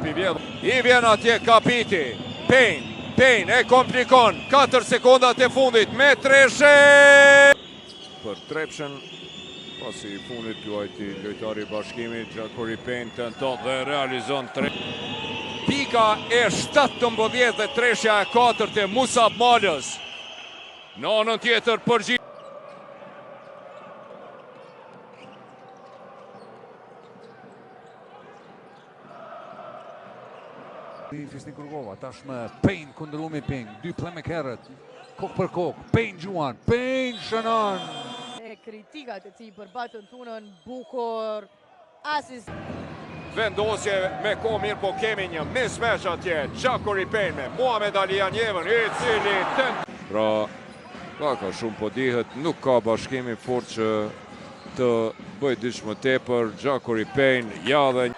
i vjedhur. I vjen atje Kapiti. Payne e komplikon. 4 sekondat e fundit me Treshe. Për Trepshen. Pasi i fundit luajti lojtari i Bashkimit, Gjakuri Payne tenton dhe realizon 3. Pika e 17 dhe Treshja e 4 e Musab Malës. Në anën tjetër përgjigje. Fisni Kurgova, tashmë Payne kundër Umi Ping, 2 playmakerët, kokë për kokë, Payne gjuan, Payne shënon. Kritikat e tij për batën tunën, bukur, asist. Vendosje me kohë mirë, po kemi një mismatch atje. Gjakuri Payne me Muhamed Ali Janjevën, i cili pra, ka shumë po dihet, nuk ka Bashkimi fort që të bëj diçka më tepër. Gjakuri Payne, ja dhe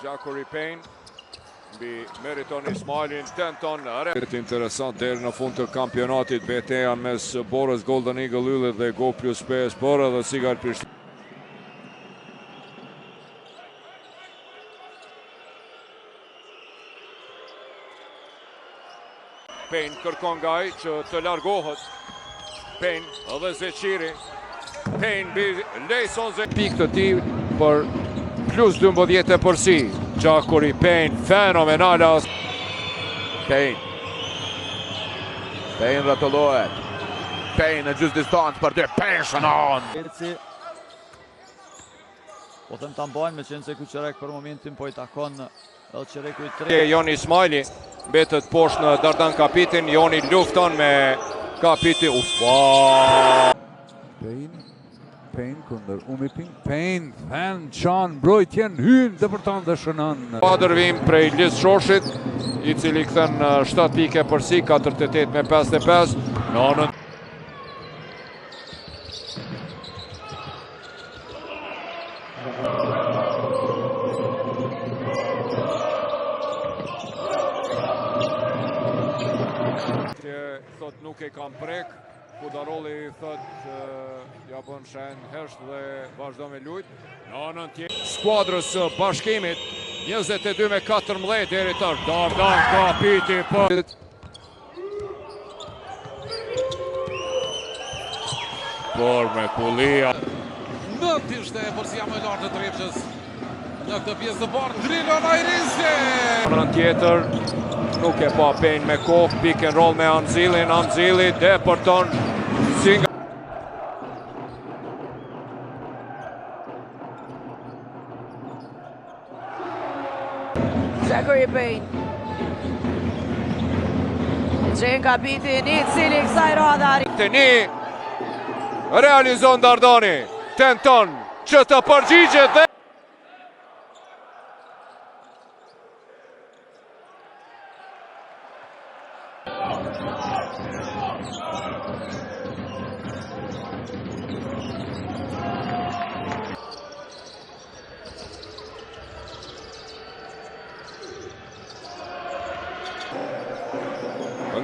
Gjakuri Payne mbi Meriton Ismailin tenton rreth interesant deri në fund të kampionatit, betejë mes Borës Golden Eagle Yllit dhe Go Plus 5 Borë dhe Sigal Prishtinë. Payne kërkon Gaj që të largohet. Payne edhe Zeqiri. Payne mbi Lejson pikë të tij për plus 12 e përsi. Gjakuri Payne, fenomenal. Payne rrotullohet. Payne në gjysmë distancë për 2. Payne shënon. Po them ta mbajnë me qenë se Kuqerek për momentin po i takon Elqereku i 3. Joni Ismaili mbetet poshtë në Dardan Kapitin. Joni lufton me Kapiti. Payne kundër Umi Ping, Payne çan mbrojtjen, hyn depërton dhe shënon. Pa dërvim prej Lis Shoshit, i cili kthen 7 pike përsi, 48 me 55 në anën. Thot nuk e kam prek, Kudarolli thot ja bën shen hesht dhe vazhdo me lujt. Në anën tjetër skuadrës së Bashkimit 22 me 14 deri te Dardan Kapiti për me Kullia. Në ishte e përsia më lartë të Trepshës. Në këtë pjesë të parë, Drilon Ajrisi! Në anën tjetër nuk e pa Payne me kokë, pick and roll me Amzilin, Amzili depërton Singa. Gjakuri Payne. Gjen Kapitin, i cili kësaj radari. Tani realizon Dardani, tenton që të përgjigjet dhe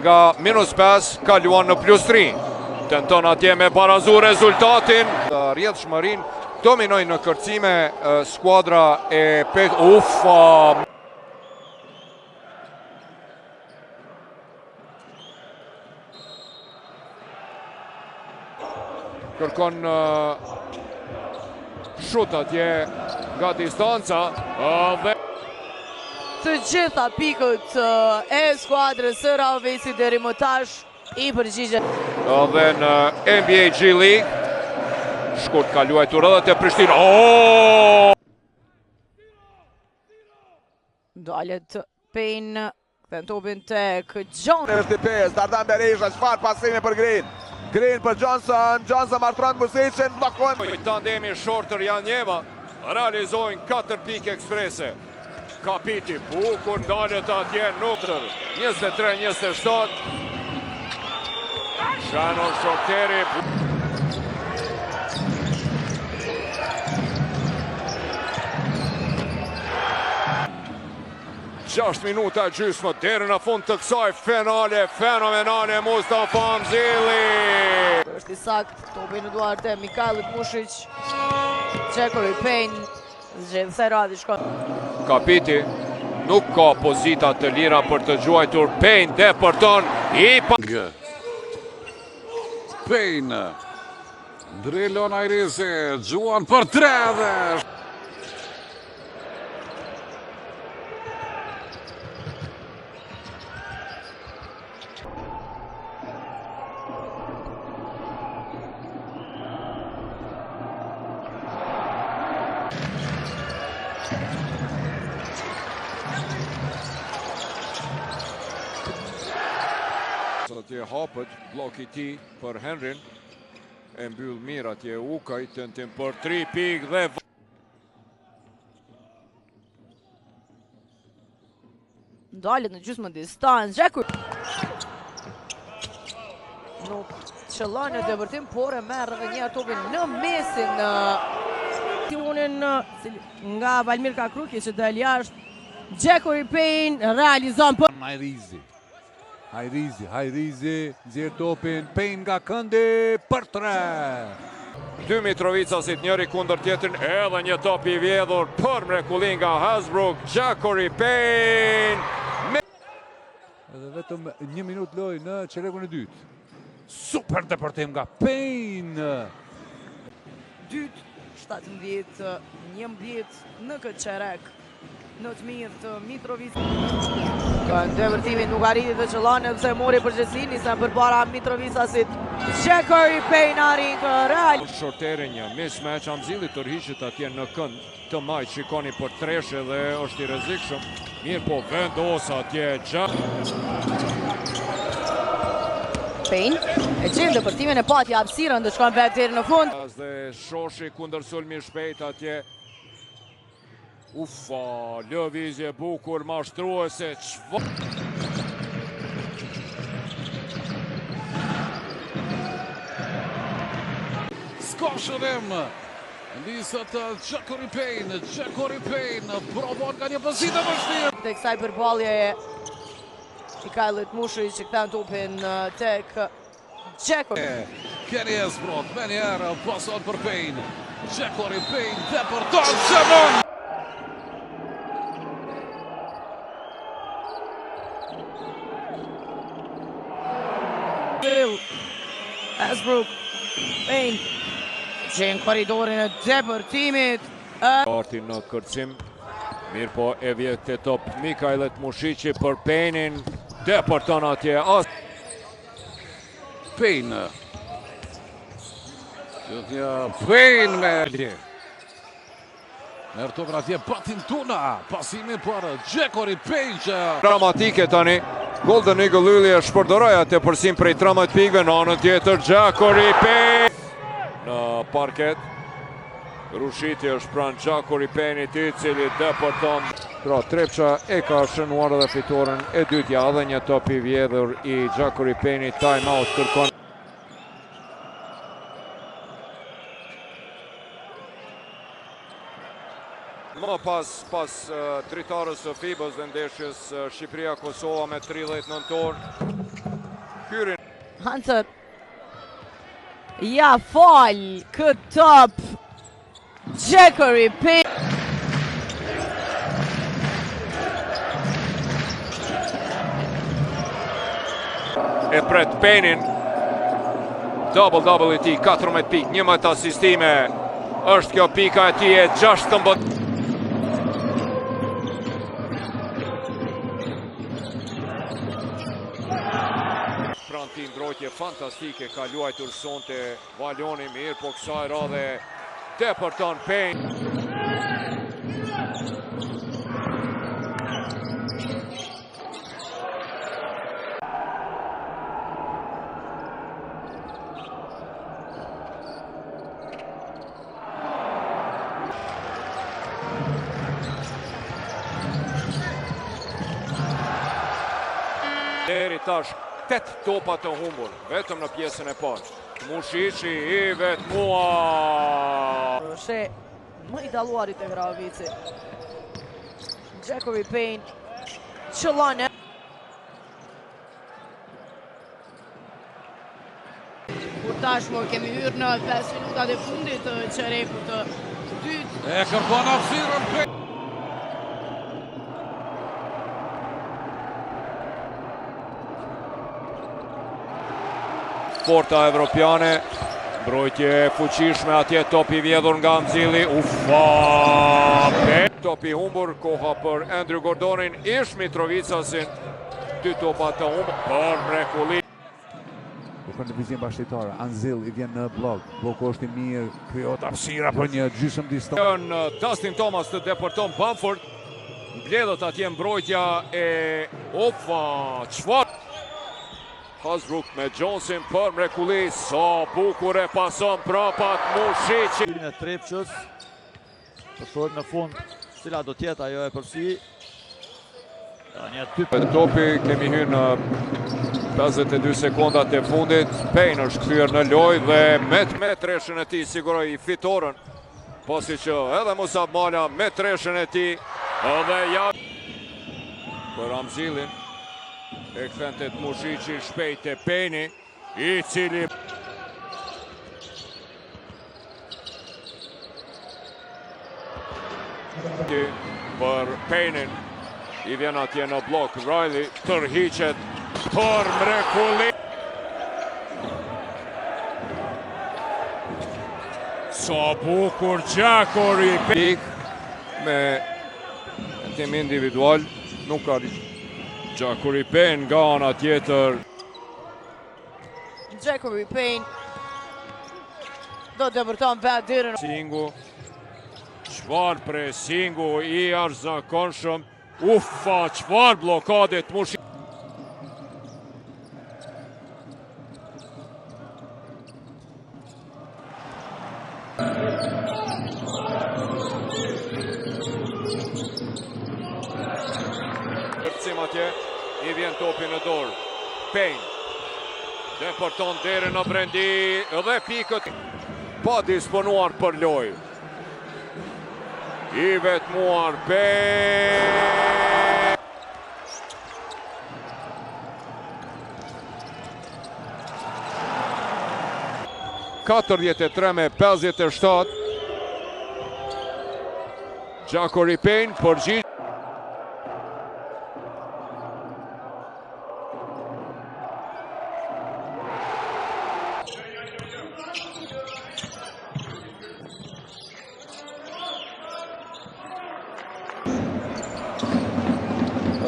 nga -5 kaluan në +3. Tenton atje me barazu rezultatin. Rrjedhshmërin dominojnë në kërcime skuadra e Ufa. Kërkon shut atje nga distanca dhe të gjitha pikët e skuadrës së Raovesit deri më tash i përgjigjet. Dhe në NBA G League shkurt ka luajtur edhe te Prishtinë. Dalet Payne, kthen topin tek John. 95, Dardan Berisha, çfarë pasimi për Green për Johnson martron Musicin, bllokojnë. Tandemi Shorter Janjeva realizojnë 4 pikë eksprese. Kapiti bukur ndalet atje nutër 23-27. Shannon Shorteri. 6 minuta gjysmë deri në fund të kësaj finale fenomenale. Mustafa Amzili. Është i sakt, topi në duart e Mikailit Mushić. Gjakuri Payne Zgjedh se radi shkon. Kapiti nuk ka pozita të lira për të gjuajtur. Payne depërton i pa... Payne. Drilon Ajrisi, Gjuan për 3 dhe... Atje hapët, bloki ti për Henryn. E mbyll mirë atje Ukaj, tentim për 3 pikë dhe... Ndalet në gjysmë distancë, Gjekur. Nuk qëllon në dëvërtim, por e merr edhe një topin në mesin nga Valmir Kakruki që del jashtë. Gjekur Payne realizon për Hajrizi, nxjerr topin, Payne nga këndi për 3. 2 Mitrovicasit njëri kundër tjetrin, edhe një top i vjedhur për mrekullin nga Hasbrook, Gjekur Payne. Edhe vetëm 1 minutë loj në çerekun e dytë. Super depërtim nga Payne. 2-17, 11 në këtë çerek. Në të mirë të Mitrovic. Ndërtimin nuk arriti të qëllane pëse mori përgjithësi, nisën përpara Mitrovicasit. Gjekur Payne arrit real. Shortere një mismatch, Amzili tërhiqet atje në kënd të majt, shikoni për treshe dhe është i rrezikshëm. Mirë po vendos atje Payne e gjen ndërtimin e pati hapësirën dhe shkon vetë deri në fund. Dhe shoshi kundër sulmi shpejt atje. Ufa, lëvizje bukur, mashtruese, S'ka shërim. Nisët Gjekur Payne, provon nga një pozitë e vështirë. Tek kësaj përballje i Kajllit Mushi që kthen topin tek Gjekur. Kenny Esbrot, me njerë pason për Payne. Gjekur Payne depërton Shemon. Hasbrook, Payne, gjen korridorin e depërtimit. Arti në kërcim, mirë po e vjet të top Mikajlet Mushiqi për Payne-in, depërton atje. Payne. Payne me... Merë topën atje Batin Tuna, pasimi për Gjekur Payne që... Dramatike tani. Golden Eagle Lulli e shpërdoroi atë përsim prej 13 pikëve në anën tjetër. Gjekur Payne në parket. Rushiti është pranë Gjekur Payne-it i cili depërton. Pra Trepça e ka shënuar edhe fitoren e dytja, edhe një top i vjedhur i Gjekur Payne-it. Time out kërkon. Më pas dritarës së FIBA-s dhe ndeshjes Shqipëria-Kosova me 30 nëntor. Hyrin. Hunter. Ja fal këtë top. Gjekur Payne. E pret Payne-in. Double i ti, 14 pikë, 11 asistime. Është kjo pika e ti e 16. Ti ndrojtje fantastike ka luajtur sonte Valoni, mirë po kësaj radhe depërton Payne. Deri tash 8 topa të humbur, vetëm në pjesën e parë. Mushiqi i vetmuar. She më i dalluarit e Gravici. Gjekur Payne qëllon. Kur tashmë kemi hyrë në 5 minutat e fundit të çerekut të dytë. E kërkon hapësirën Payne. Porta evropiane, mbrojtje fuqishme, atje topi vjedhur nga Amzili, topi humbur, koha për Andrew Gordonin, ish Mitrovicasin, 2 topa të humbur, për mrekulli. Për në vizim bashkëtare, Anzil i vjen në blok, bloku është i mirë, krijohet hapësira për një gjysmë distancë. Dustin Thomas të deporton Bamford, mbledhet atje mbrojtja e çfarë? Hasbrook me Johnson për mrekulli, sa bukur e pason prapat Mushiqi. Në Trepçës, të thotë në fund, cila do tjetë ajo e përsi. Një typ. Topi kemi hyrë në 52 sekondat e fundit. Payne është kthyer në lojë dhe me treshën e tij siguroi fitoren. Pasi që edhe Musab Mala me treshën e tij edhe ja për Amzilin. E këthente të Mushiqi shpejt e Payne, i cili për Payne, i vjen atje në blok, Riley tërhiqet për mrekulli. Sa bukur Gjakori me tim individual, nuk ka Gjakori Payne nga ana tjetër. Gjakori Payne do të vërton vetë dyrën. Singu, çfarë presingu i arzakonshëm. Uffa, çfarë blokade të Mushiqi. Atje, i vjen topi në dorë. Payne deporton derën në brendi dhe pikët pa disponuar për lojë. I vetmuar Payne. (43 me 57). Gjakori Payne përgjigj.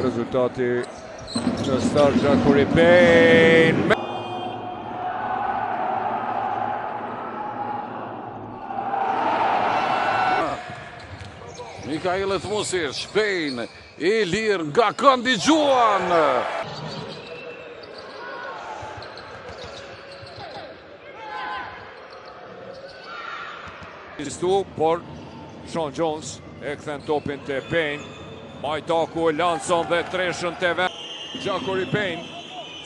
Rezultati në start Gjakori Payne. Mikael Etmosic, Payne, i lirë nga këndi Gjuan. Por Sean Jones e kthen topin të Payne. Majtaku e lanson dhe treshën të vend. Gjakori Payne,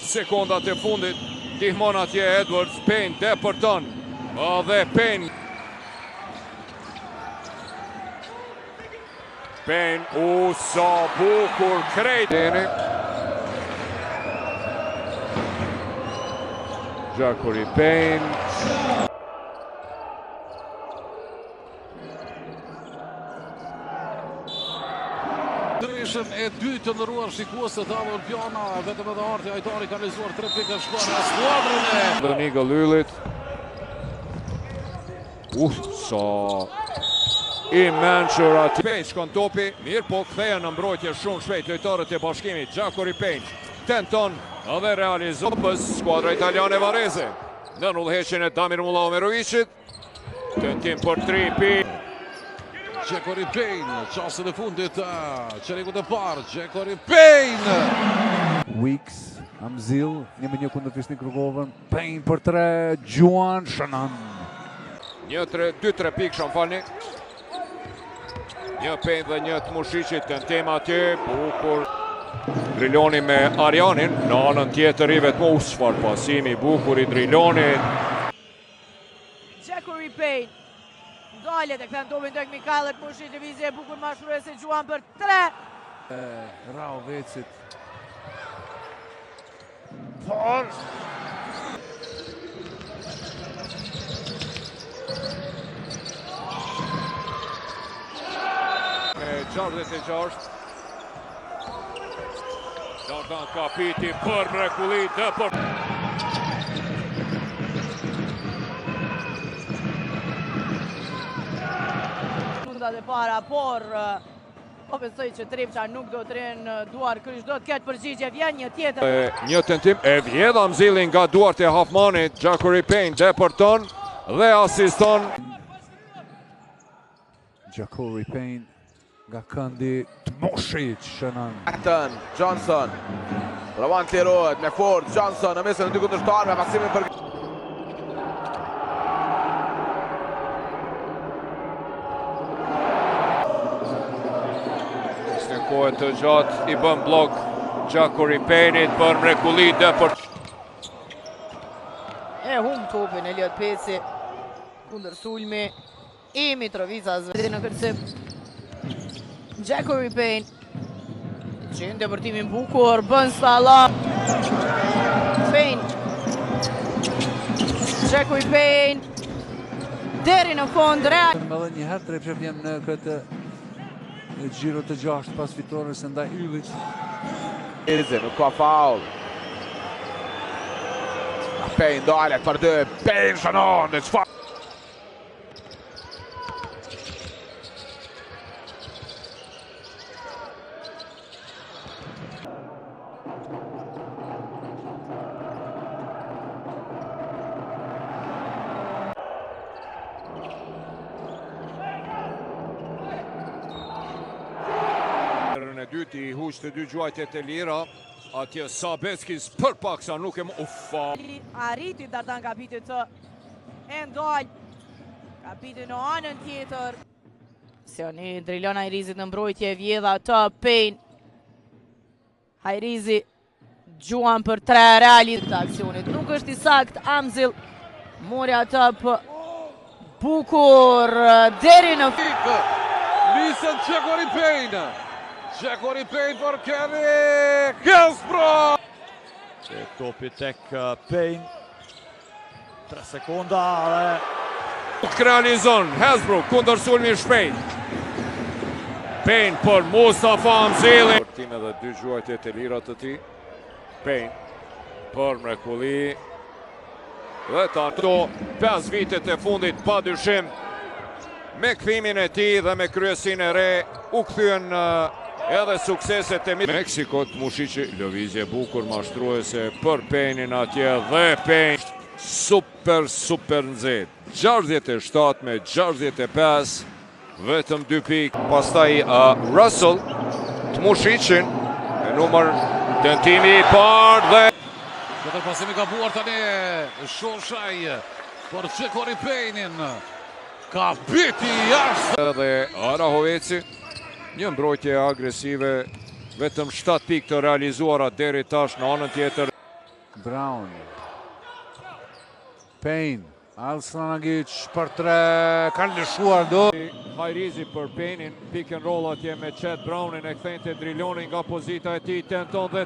sekondat e fundit, ndihmon atje Edwards, Payne deporton, dhe Payne. Payne, sa bukur krejt. Gjakori Payne. Ndryshën e dytë të ndëruar shikuesët të Olimpiana, vetëm edhe Arti Ajtari ka realizuar 3 pika shkuara skuadrën e Dëniga Lyllit. Sa i mençur aty. Payne shkon topi, mirë po kthehen në mbrojtje shumë shpejt lojtarët e Bashkimit. Gjakori Payne tenton dhe realizon skuadra italiane Varese. Në udhëheqjen e Damir Mullaomerovicit. Tentim për 3 pikë. Gjakori Payne, çastën e fundit, çerekut e parë, Gjakori Payne. Weeks, Amzil, 1-1 kundër Fisnik Rrugovën, Payne për 3, Gjuan shënon. 2-3 pikë shamfalni. Një Payne dhe një të Mushiqit, tentim atje, bukur. Driloni me Arjanin, në anën tjetër i vetëm çfarë pasimi bukur i Drilonit. Gjakori Payne dalet e kthen topin tek Mikael Etmosic, lëvizje e bukur mashtruese Gjuan për 3. Raovecit. 66. Jordan Kapiti për mrekulli Deport. Runda e para, por po besoj që Trepça nuk do të rënë duar kryq, do të ketë përgjigje, vjen një tjetër. Një tentim e vjedha mzilin nga duart e Hafmanit, Jackory Payne deporton dhe asiston. Jackory Payne nga këndi Tmoshic shënon. Patton, Johnson. Provan të lirohet me fort, Johnson në mesën e dy kundërshtarëve, pasimin për Në kohë të gjatë i bën blok Jackory Payne-it për mrekulli Deport. E hum topin Eliot Peci kundër sulmi i Mitrovicas në kërcim. Jackory Payne gjën depërtimin bukur, bën sallam. Payne, Jackory Payne deri në fond real. Më dhe njëherë Trepça vjen në këtë gjiro të 6 pas fitores ndaj Yllit. Irze, nuk ka faul. Payne dalet për dy, Payne shënon, dhe çfarë? Në dyti i huq të dy gjuajtjet e lira, atje Sabeskis për paksa nuk e më uffa. Arriti Dardan Kapiti të ndal. Kapiti në anën tjetër. Sioni Drilon Hajrizit në mbrojtje, vjedha të Payne. Hajrizi gjuan për 3 realit të aksionit. Nuk është i sakt Amzil. Mori atë për bukur deri në Nisën Jackory Payne. Jackory Payne për Kevin Hillsborough. Që topi tek Payne. 3 sekonda dhe Realizon Hillsborough kundër sulmi shpejt. Payne për Mustafa Amzili. Portime dhe dy gjuajtjet e lira të tij. Payne për mrekulli. Dhe ato 5 vitet e fundit pa dyshim me kthimin e tij dhe me kryesin e re u kthyen edhe sukseset e Meksikot. Mushiqi lëvizje bukur mashtruese për Payne-in atje dhe Payne super nxehtë. 67 me 65, vetëm 2 pikë. Pastaj Russell të Mushiqin me numër tentimi i parë dhe Këtë pasimi ka buar tani Shoshaj për Jackory Payne-in. Kapiti jashtë. Dhe Arahoveci, një mbrojtje agresive, vetëm 7 pikë të realizuara deri tash në anën tjetër. Brown. Payne. Alsanagic për 3. Kanë lëshuar do. Hajrizi për Payne-in, pick and roll atje me Chet Brownin, e kthente Drilonin nga pozita e tij, tenton dhe